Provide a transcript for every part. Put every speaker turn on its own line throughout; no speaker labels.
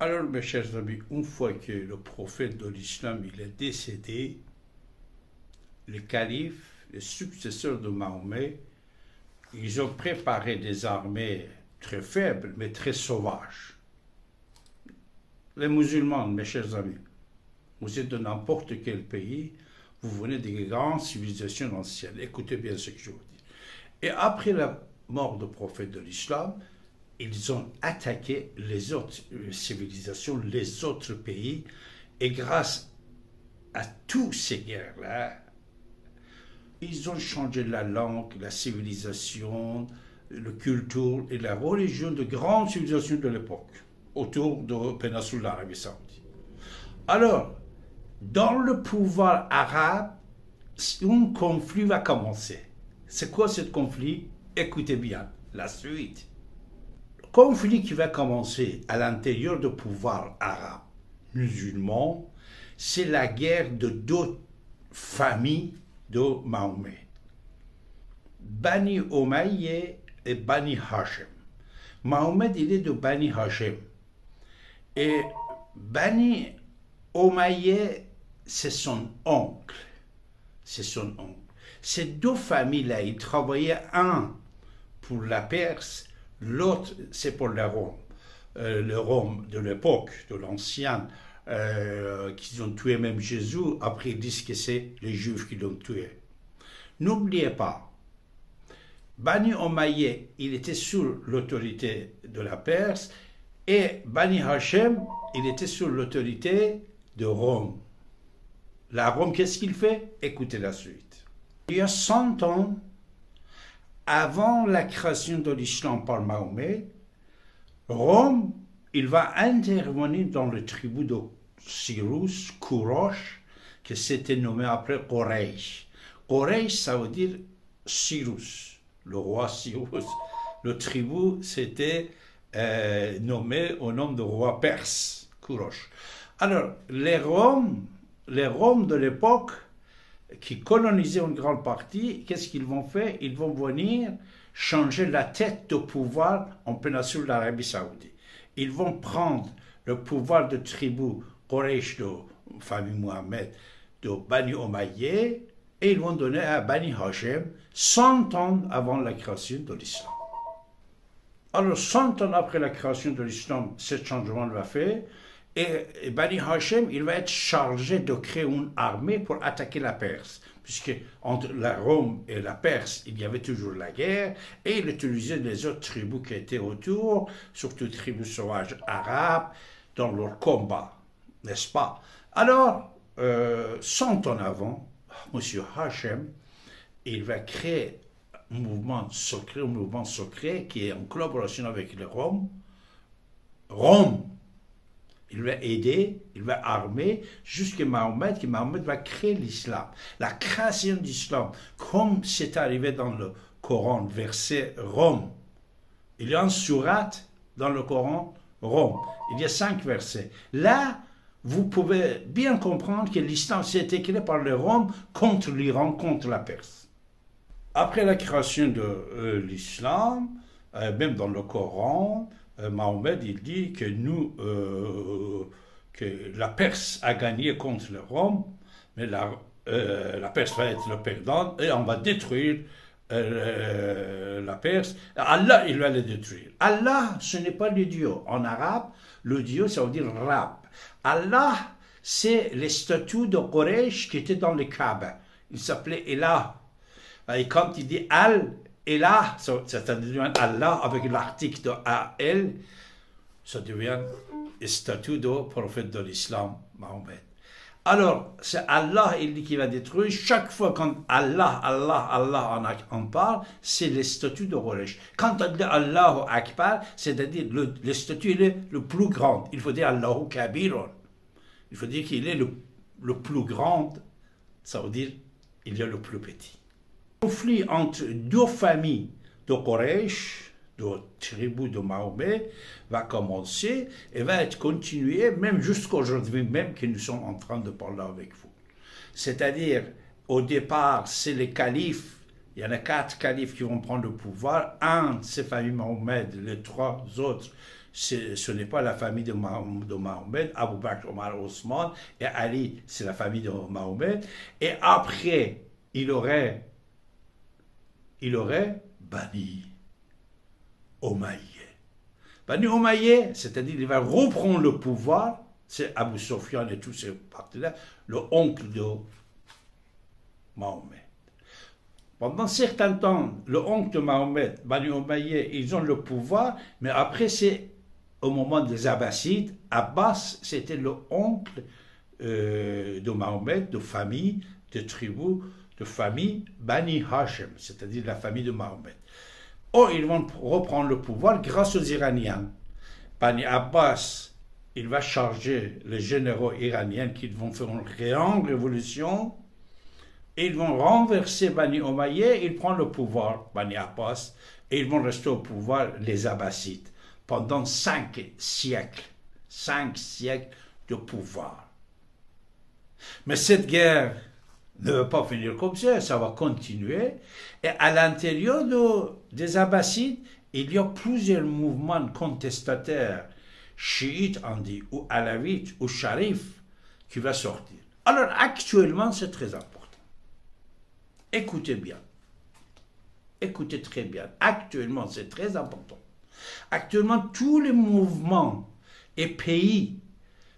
Alors, mes chers amis, une fois que le prophète de l'islam il est décédé, les califes, les successeurs de Mahomet, ils ont préparé des armées très faibles, mais très sauvages. Les musulmans, mes chers amis, vous êtes de n'importe quel pays, vous venez des grandes civilisations anciennes. Écoutez bien ce que je vous dis. Et après la mort du prophète de l'islam, ils ont attaqué les autres civilisations, les autres pays, et grâce à toutes ces guerres-là, ils ont changé la langue, la civilisation, la culture et la religion de grandes civilisations de l'époque, autour de la péninsule d'Arabie Saoudite. Alors, dans le pouvoir arabe, un conflit va commencer. C'est quoi ce conflit? Écoutez bien, la suite. Le conflit qui va commencer à l'intérieur du pouvoir arabe musulman, c'est la guerre de deux familles de Mahomet. Bani Umayya et Bani Hashim. Mahomet, il est de Bani Hashim. Et Bani Umayya, c'est son oncle. C'est son oncle. Ces deux familles-là, ils travaillaient, un pour la Perse, l'autre, c'est pour le Rome de l'époque, de l'ancien, qu'ils ont tué même Jésus. Après, ils disent que c'est les Juifs qui l'ont tué. N'oubliez pas, Bani Umayya, il était sous l'autorité de la Perse, et Bani Hashim, il était sous l'autorité de Rome. La Rome, qu'est-ce qu'il fait? Écoutez la suite. Il y a 100 ans, avant la création de l'islam par Mahomet, Rome, il va intervenir dans le tribu de Cyrus, Kourosh, qui s'était nommé après Quraysh. Quraysh, ça veut dire Cyrus, le roi Cyrus. Le tribu, c'était nommé au nom du roi perse, Kourosh. Alors, les Roms de l'époque, qui colonisaient une grande partie, qu'est-ce qu'ils vont faire? Ils vont venir changer la tête de pouvoir en péninsule d'Arabie Saoudite. Ils vont prendre le pouvoir de tribu Quraysh de famille Mohammed, de Bani Umayya, et ils vont donner à Bani Hashim 100 ans avant la création de l'islam. Alors 100 ans après la création de l'islam, ce changement va faire. Et Bani Hashim, il va être chargé de créer une armée pour attaquer la Perse. Puisque entre la Rome et la Perse, il y avait toujours la guerre, et il utilisait les autres tribus qui étaient autour, surtout les tribus sauvages arabes, dans leur combat, n'est-ce pas? Alors, 100 ans avant, M. Hashim, il va créer un mouvement secret qui est en collaboration avec les Roms. Rome, il va aider, il va armer jusqu'à Mahomet, que Mahomet va créer l'islam. La création de l'islam, comme c'est arrivé dans le Coran, verset Rome. Il y a un surat dans le Coran, Rome. Il y a 5 versets. Là, vous pouvez bien comprendre que l'islam s'est écrit par les Roms contre l'Iran, contre la Perse. Après la création de l'islam, même dans le Coran, Mahomet, il dit que que la Perse a gagné contre le Rome, mais la Perse va être le perdant et on va détruire la Perse. Allah, il va le détruire. Allah, ce n'est pas le Dieu. En arabe, le Dieu, ça veut dire Rab. Allah, c'est les statues de Quraysh qui étaient dans le Kaaba. Il s'appelait Elah. Et quand il dit Al, et là, ça devient Allah avec l'article de A-L, ça devient le statut de prophète de l'islam, Mahomet. Alors, c'est Allah il dit qu'il va détruire. Chaque fois quand Allah en parle, c'est le statut de Quraysh. Quand on dit Allahu Akbar, c'est-à-dire le statut il est le plus grand. Il faut dire Allahu Kabirun. Il faut dire qu'il est le plus grand, ça veut dire il y a le plus petit. Le conflit entre deux familles de Quraysh, de tribus de Mahomet, va commencer et va être continué même jusqu'à aujourd'hui, même que nous sommes en train de parler avec vous. C'est-à-dire, au départ, c'est les califes, il y en a 4 califes qui vont prendre le pouvoir. Un, c'est famille Mahomet, les 3 autres, ce n'est pas la famille de Mahomet, Abu Bakr, Omar, Othman, et Ali, c'est la famille de Mahomet. Et après, il aurait Bani Umayya. Bani Umayya, c'est-à-dire il va reprendre le pouvoir, c'est Abu Sufyan et tous ces partis-là, le oncle de Mahomet. Pendant un certain temps, le oncle de Mahomet, Bani Umayya, ils ont le pouvoir, mais après c'est au moment des Abbassides. Abbas, c'était le oncle de Mahomet, de famille, de tribu, de famille Bani Hashim, c'est-à-dire la famille de Mahomet. Oh, ils vont reprendre le pouvoir grâce aux Iraniens. Bani Abbas, il va charger les généraux iraniens qui vont faire une grande révolution. Ils vont renverser Bani Umayya, ils prennent le pouvoir, Bani Abbas, et ils vont rester au pouvoir, les Abbassides, pendant 5 siècles. 5 siècles de pouvoir. Mais cette guerre ne va pas finir comme ça va continuer. Et à l'intérieur des Abbassides, il y a plusieurs mouvements contestataires, chiites, on dit, ou alawites, ou sharifs, qui va sortir. Alors actuellement, c'est très important. Écoutez bien. Écoutez très bien. Actuellement, c'est très important. Actuellement, tous les mouvements et pays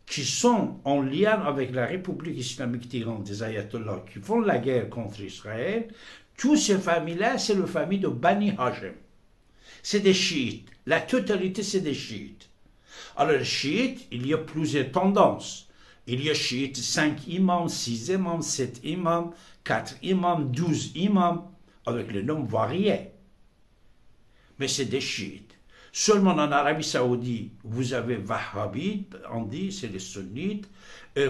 qui sont en lien avec la République islamique d'Iran, des ayatollahs, qui font la guerre contre Israël, toutes ces familles-là, c'est la famille de Bani Hashim. C'est des chiites. La totalité, c'est des chiites. Alors, les chiites, il y a plusieurs tendances. Il y a chiites, 5 imams, 6 imams, 7 imams, 4 imams, 12 imams, avec les noms variés. Mais c'est des chiites. Seulement en Arabie Saoudite, vous avez Wahhabites, on dit, c'est les sunnites.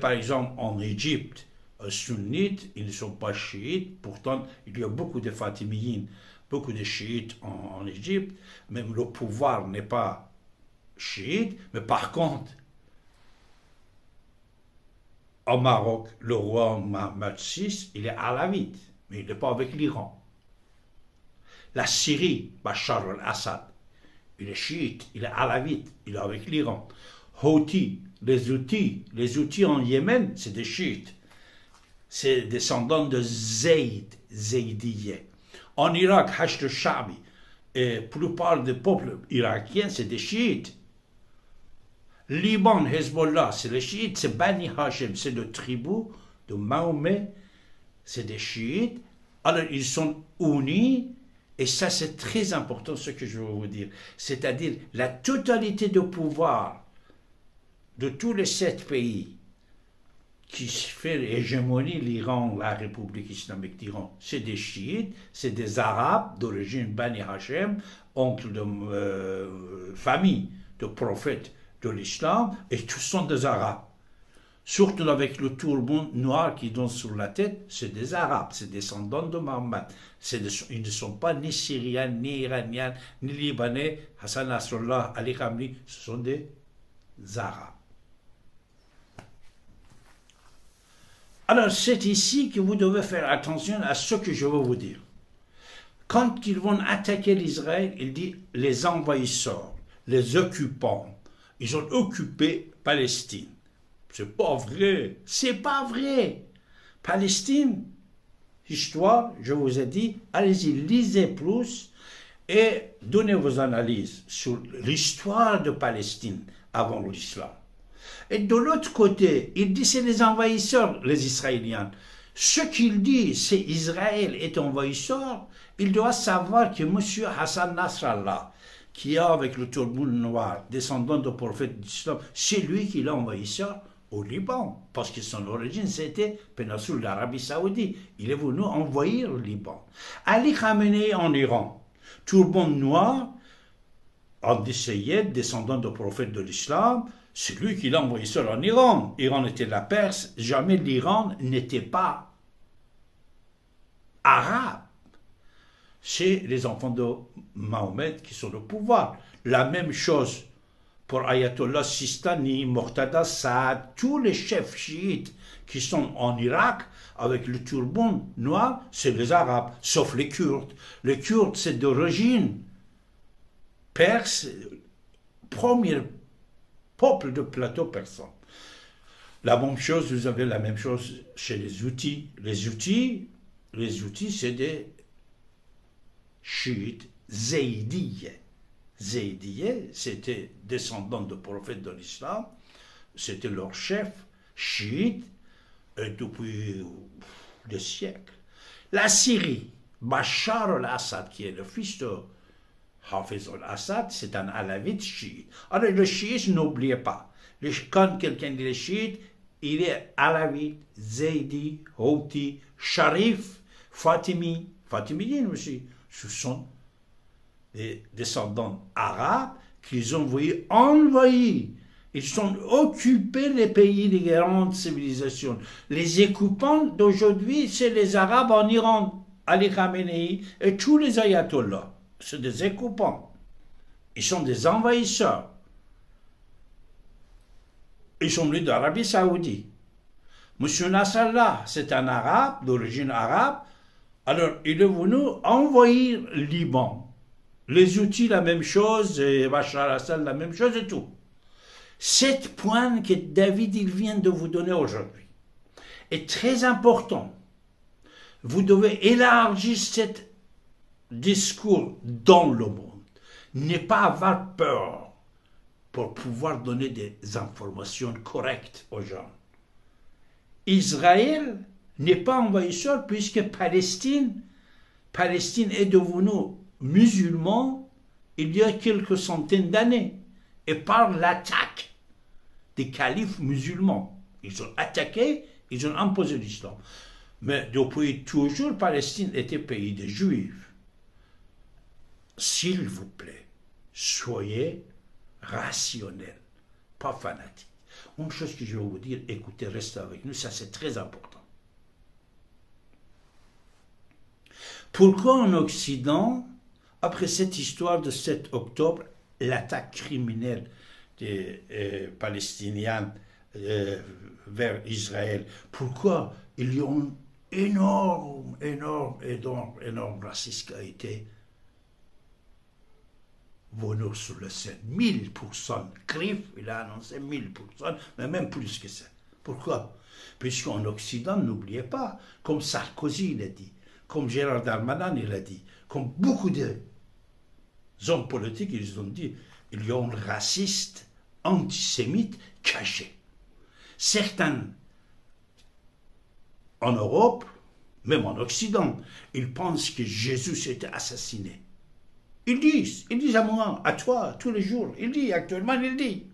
Par exemple, en Égypte, sunnites, ils ne sont pas chiites. Pourtant, il y a beaucoup de Fatimiyin, beaucoup de chiites en Égypte. Même le pouvoir n'est pas chiite. Mais par contre, au Maroc, le roi Mohammed VI, il est alawite, mais il n'est pas avec l'Iran. La Syrie, Bachar al-Assad, il est chiite, il est alawite, il est avec l'Iran. Houthi, les outils en Yémen, c'est des chiites. C'est descendants de Zaydiyeh. En Irak, Hashd al-Sha'bi, et la plupart des peuples irakiens, c'est des chiites. Liban, Hezbollah, c'est les chiites, c'est Bani Hashim, c'est le tribu de Mahomet, c'est des chiites. Alors ils sont unis, et ça c'est très important ce que je veux vous dire. C'est-à-dire la totalité de pouvoir de tous les 7 pays qui fait l'hégémonie, l'Iran, la République islamique d'Iran, c'est des chiites, c'est des arabes d'origine Bani Hashim, oncle de famille de prophètes de l'islam, et tous sont des arabes. Surtout avec le turban noir qui donne sur la tête, c'est des arabes, c'est descendants de Mohammed. Ils ne sont pas ni syriens, ni iraniens, ni libanais. Hassan Nasrallah, Ali Khamenei, ce sont des arabes. Alors c'est ici que vous devez faire attention à ce que je veux vous dire. Quand ils vont attaquer l'Israël, il dit les envahisseurs, les occupants. Ils ont occupé Palestine. C'est pas vrai. C'est pas vrai. Palestine, histoire, je vous ai dit, allez-y, lisez plus et donnez vos analyses sur l'histoire de Palestine avant l'islam. Et de l'autre côté, il dit c'est les envahisseurs, les Israéliens. Ce qu'il dit, c'est Israël est envahisseur. Il doit savoir que M. Hassan Nasrallah, qui est avec le turban noir, descendant du prophète d'islam, c'est lui qui l'a envahisseur au Liban, parce que son origine c'était péninsule d'Arabie Saoudite. Il est venu envahir le Liban. Ali Khamenei en Iran, turban noir, Abdi Sayyed, descendant du prophète de l'islam, c'est lui qui l'a envahisseur en Iran. L'Iran était la Perse, jamais l'Iran n'était pas arabe. C'est les enfants de Mahomet qui sont au pouvoir. La même chose pour Ayatollah Sistani, Mortada Saad, tous les chefs chiites qui sont en Irak avec le turban noir, c'est les Arabes, sauf les Kurdes. Les Kurdes, c'est d'origine perse, premier peuple de plateau persan. La même chose, vous avez la même chose chez les outils. Les outils, c'est des chiites zaïdiyes. Zaïdiyes, c'était descendants de prophètes de l'islam, c'était leur chef chiite depuis des siècles. La Syrie, Bachar al-Assad, qui est le fils de Hafez al-Assad, c'est un alavite chiite. Alors le chiisme, n'oubliez pas, quand quelqu'un dit le chiite, il est alavite, zaidi, houthi, sharif, fatimiyyin aussi. Ce sont des descendants arabes qu'ils ont envahir. Ils ont occupé les pays des grandes civilisations. Les occupants d'aujourd'hui, c'est les Arabes en Iran, Ali Khamenei et tous les ayatollahs. C'est des occupants. Ils sont des envahisseurs. Ils sont venus d'Arabie Saoudite. Monsieur Nasrallah, c'est un arabe, d'origine arabe. Alors, il est venu envahir le Liban. Les outils, la même chose, et Bachar al-Assad, la même chose et tout. 7 points que David il vient de vous donner aujourd'hui est très important. Vous devez élargir ce discours dans le monde. Ne pas avoir peur pour pouvoir donner des informations correctes aux gens. Israël n'est pas envahisseur puisque Palestine est devenue musulman il y a quelques centaines d'années et par l'attaque des califes musulmans. Ils ont attaqué, ils ont imposé l'islam. Mais depuis toujours, Palestine était pays des Juifs. S'il vous plaît, soyez rationnels, pas fanatiques. Une chose que je vais vous dire, écoutez, restez avec nous, ça c'est très important. Pourquoi en Occident, après cette histoire de 7 octobre, l'attaque criminelle des Palestiniens vers Israël, pourquoi il y a un énorme racisme qui a été venu sur le scène, 1000%. CRIF, il a annoncé 1000%, mais même plus que ça. Pourquoi? Puisqu'en Occident, n'oubliez pas, comme Sarkozy l'a dit, comme Gérard Darmanin il a dit, comme beaucoup de hommes politiques, ils ont dit, il y a un raciste antisémite caché. Certains, en Europe, même en Occident, ils pensent que Jésus était assassiné. Ils disent à moi, à toi, tous les jours, il dit, actuellement, il dit.